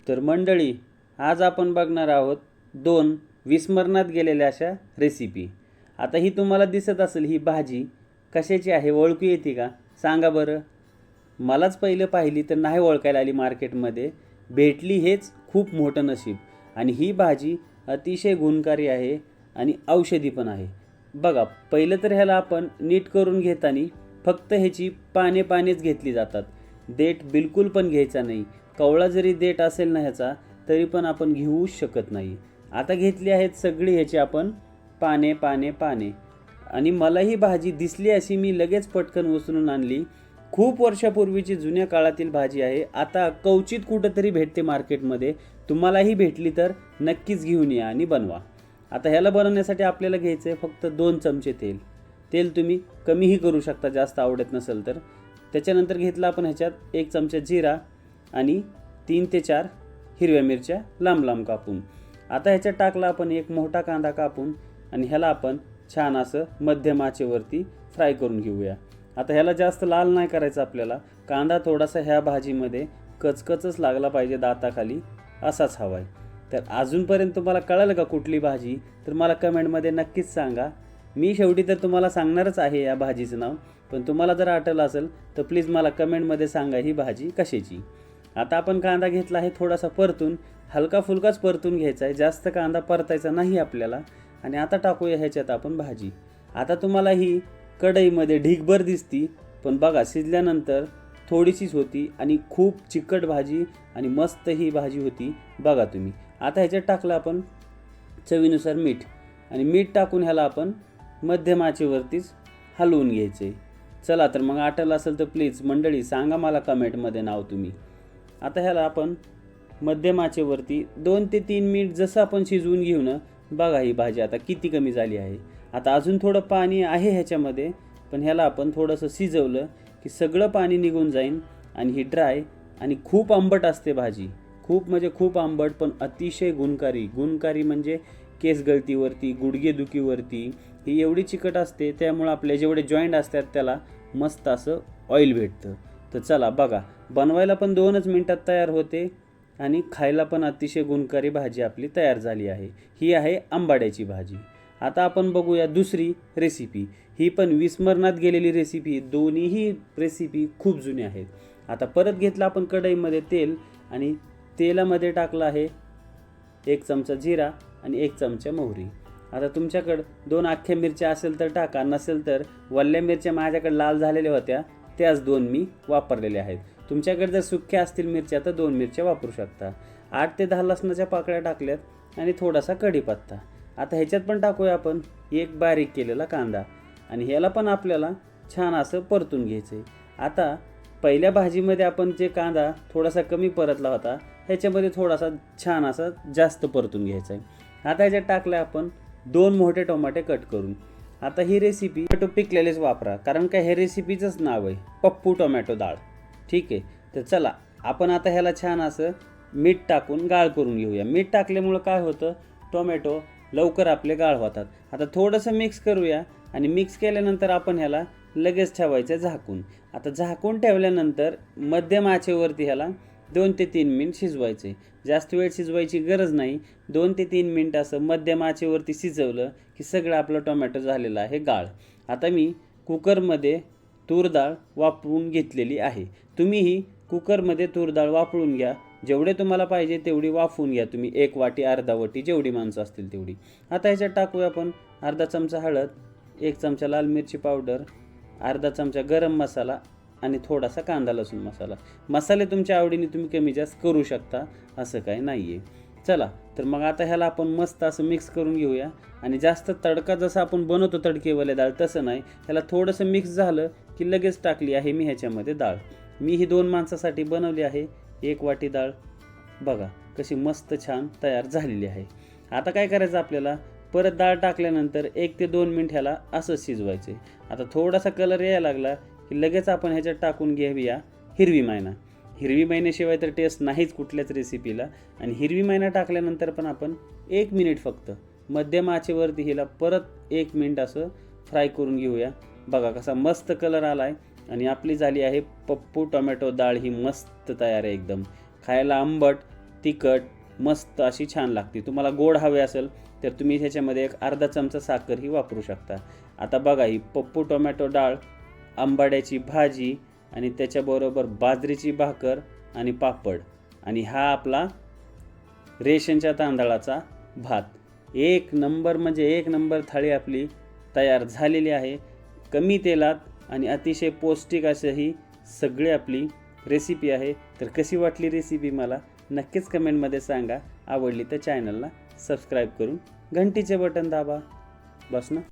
तर मंडळी, आज आपण बघणार आहोत 2 विस्मरणात गेलेल्या अशा रेसिपी. आता ही तुम्हाला दिसत असेल, ही भाजी कशाची आहे ओळखू येते का? सांगा बरं. मलाच पहिलं पाहिली तर नाही ओळखायला आली मार्केटमध्ये. भेटली हेच खूप मोठं नशीब. आणि ही भाजी अतिशय गुणकारी आहे आणि औषधी पण आहे. बघा, पहिलं तर ह्याला आपण नीट करून घेताना फक्त ह्याची पानेच घेतली जातात. देठ बिलकुल पण घ्यायचा नाही. कवळा जरी देठ असेल ना ह्याचा, तरी पण आपण घेऊच शकत नाही. आता घेतली आहेत सगळी ह्याची आपण पाने. आणि मला ही भाजी दिसली अशी मी लगेच पटकन उचलून आणली. खूप वर्षापूर्वीची जुन्या काळातील भाजी आहे. आता कवचित कुठंतरी भेटते मार्केटमध्ये. तुम्हालाही भेटली तर नक्कीच घेऊन या आणि बनवा. आता ह्याला बनवण्यासाठी आपल्याला घ्यायचं आहे फक्त 2 चमचे तेल. तेल तुम्ही कमीही करू शकता जास्त आवडत नसेल तर. त्याच्यानंतर घेतला आपण ह्याच्यात 1 चमचा जिरा आणि 3 ते 4 हिरव्या मिरच्या लांब कापून. आता ह्याच्यात टाकला आपण एक मोठा कांदा कापून आणि ह्याला आपण छान असं मध्यम आचेवरती फ्राय करून घेऊया. आता ह्याला जास्त लाल नाही करायचं आपल्याला. कांदा थोडासा ह्या भाजीमध्ये कचकचच लागला पाहिजे, दाताखाली असाच हवा आहे. तर अजूनपर्यंत तुम्हाला कळलं का कुठली भाजी? तर मला कमेंटमध्ये नक्कीच सांगा. मी शेवटी तर तुम्हाला सांगणारच आहे या भाजीचं नाव, पण तुम्हाला जर आठवलं असेल तर प्लीज मला कमेंटमध्ये सांगा ही भाजी कशाची. आता आपण कांदा घेतला आहे थोडासा परतून, हलका फुलकाच परतून घ्यायचा आहे, जास्त कांदा परतायचा नाही आपल्याला. आणि आता टाकूया ह्याच्यात आपण भाजी. आता तुम्हाला ही कढईमध्ये ढीगभर दिसती, पण बघा शिजल्यानंतर थोडीशीच होती आणि खूप चिकट भाजी आणि मस्त ही भाजी होती बघा तुम्ही. आता ह्याच्यात टाकलं आपण चवीनुसार मीठ आणि मीठ टाकून ह्याला आपण मध्यम आचेवरतीच हलवून घ्यायचे. चला तर मग आठवलं असेल तर प्लीज मंडळी सांगा मला कमेंटमध्ये नाव तुम्ही. आता ह्याला आपण मध्यम आचेवरती 2 ते 3 मिनिट जसं आपण शिजवून घेऊ ना. बघा ही भाजी आता किती कमी झाली आहे. आता अजून थोडं पाणी आहे ह्याच्यामध्ये, पण ह्याला आपण थोडंसं शिजवलं की सगळं पाणी निघून जाईल. आणि ही ड्राय आणि खूप आंबट असते भाजी. खूप म्हणजे खूप आंबट, पण अतिशय गुणकारी म्हणजे केस गळतीवरती, गुडघेदुखीवरती ही एवढी चिकट असते. त्यामुळं आपले जेवढे जॉईंट असतात त्याला मस्त असं ऑइल भेटतं. तर चला बघा, बनवायला पण 2च मिनटात तयार होते आणि खायला पण अतिशय गुणकारी भाजी आपली तयार झाली आहे. ही आहे आंबाड्याची भाजी. आता आपण बघूया दुसरी रेसिपी. ही पण विस्मरणात गेलेली रेसिपी. दोन्हीही रेसिपी खूप जुन्या आहेत. आता परत घेतलं आपण कढईमध्ये तेल आणि तेलामध्ये टाकलं आहे 1 चमचा जिरा आणि 1 चमचा मोहरी. आता तुमच्याकडं 2 अख्ख्या मिरच्या असेल तर टाका, नसेल तर वल्ल्या मिरच्या माझ्याकडे लाल झालेल्या होत्या त्याच 2 मी वापरलेल्या आहेत. तुमच्याकडे जर सुक्या असतील मिरच्या तर 2 मिरच्या वापरू शकता. 8 ते 10 लसणाच्या पाकळ्या टाकल्यात आणि थोडासा कढीपत्ता. आता ह्याच्यात पण टाकूया आपण एक बारीक केलेला कांदा आणि ह्याला पण आपल्याला छान असं परतून घ्यायचं आहे. आता पहिल्या भाजीमध्ये आपण जे कांदा थोडासा कमी परतला होता, ह्याच्यामध्ये थोडासा छान असा जास्त परतून घ्यायचा आहे. आता ह्याच्यात टाकलं आपण 2 मोठे टोमॅटे कट करून. आता ही रेसिपी टोमॅटो पिकलेलेच वापरा, कारण का हे रेसिपीचंच नाव आहे पप्पू टोमॅटो डाळ. ठीक आहे, तर चला आपण आता ह्याला छान असं मीठ टाकून गाळ करून घेऊया. मीठ टाकल्यामुळं काय होतं, टोमॅटो लवकर आपले गाळ होतात. आता थोडंसं मिक्स करूया आणि मिक्स केल्यानंतर आपण ह्याला लगेच ठेवायचं झाकून. आता झाकून ठेवल्यानंतर मध्यम आचेवरती ह्याला 2 ते 3 मिनिट शिजवायचे. जास्त वेळ शिजवायची गरज नाही. 2 ते 3 मिनिट असं मध्यम आचेवरती शिजवलं की सगळं आपलं टोमॅटो झालेलं आहे गाळ. आता मी कुकरमध्ये तूर डाळ वापरून घेतलेली आहे. तुम्हीही कुकरमध्ये तूर डाळ वापरून घ्या. जेवढे तुम्हाला पाहिजे तेवढी वाफवून घ्या तुम्ही. 1 वाटी अर्धा वाटी जेवढी माणसं असतील तेवढी. आता ह्याच्यात टाकूया आपण अर्धा चमचा हळद, 1 चमचा लाल मिरची पावडर, अर्धा चमचा गरम मसाला आणि थोडासा कांदा लसूण मसाला. मसाले तुमच्या आवडीने तुम्ही कमी जास्त करू शकता, असं काही नाही आहे. चला तर मग आता ह्याला आपण मस्त असं मिक्स करून घेऊया. आणि जास्त तडका जसा आपण बनवतो तडकेवाले डाळ तसं नाही. ह्याला थोडंसं मिक्स झालं की लगेच टाकली आहे मी ह्याच्यामध्ये डाळ. मी ही 2 माणसासाठी बनवली आहे. 1 वाटी डाळ बघा कशी मस्त छान तयार झालेली आहे. आता काय करायचं आपल्याला, परत डाळ टाकल्यानंतर 1 ते 2 मिनिट ह्याला असंच शिजवायचे. आता थोडासा कलर यायला लागला की लगेच आपण ह्याच्यात टाकून घेऊया हिरवी मैना. हिरवी मैन्याशिवाय तर टेस्ट नाहीच कुठल्याच रेसिपीला. आणि हिरवी मैना टाकल्यानंतर पण आपण 1 मिनिट फक्त मध्यम आचेवरती हिला परत 1 मिनिट असं फ्राय करून घेऊया. बघा कसा मस्त कलर आला आहे आणि आपली झाली आहे पप्पू टोमॅटो डाळ. ही मस्त तयार आहे एकदम. खायला आंबट तिखट, मस्त अशी छान लागते. तुम्हाला गोड हवे असेल तर तुम्ही ह्याच्यामध्ये एक अर्धा चमचा साखरही वापरू शकता. आता बघा, ही पप्पू टोमॅटो डाळ, आंबाड्याची भाजी आणि त्याच्याबरोबर बाजरीची भाकर आणि पापड आणि हा आपला रेशनच्या तांदळाचा भात. एक नंबर म्हणजे एक नंबर थाळी आपली तयार झालेली आहे. कमी तेलात आणि अतिशय पौष्टिक अशी ही सगळी आपली रेसिपी आहे. तर कशी वाटली रेसिपी मला नक्कीच कमेंटमध्ये सांगा. आवडली तर चॅनलला सबस्क्राईब करून घंटीचे बटन दाबा. बस ना.